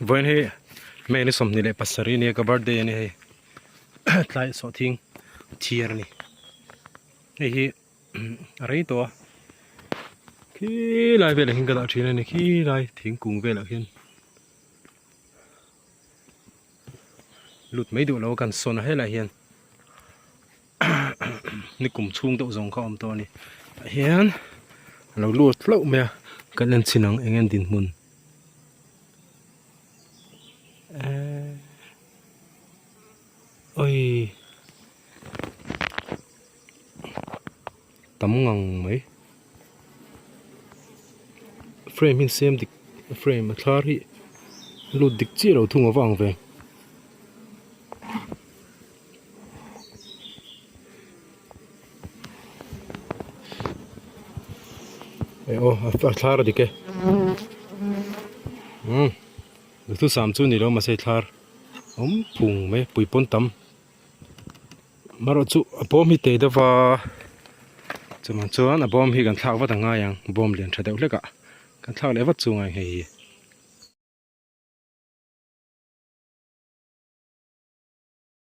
When he many some ni le pasari ni ka birthday ni he tlai so thing thier ni hi arei to khi lai ve la hin ka da thina ni khi lai thing kung ve la hin lut mai du lo kan son he la hian ni kum chung to zong kha om to ni hian lo lu tlo me kan len chinang engen din mun ôi tấm ngang mấy frame hin xem dik frame thar hi lu dik chi lo thung awang ve ô thar dik ke tu sam chu ni lo ma sei thar phung me pui pon tam maro chu bom hi te dawa chuman chuan a bom hi kan thak wa tanga yang bom lian thadeu hleka kan thak lewa chungai hei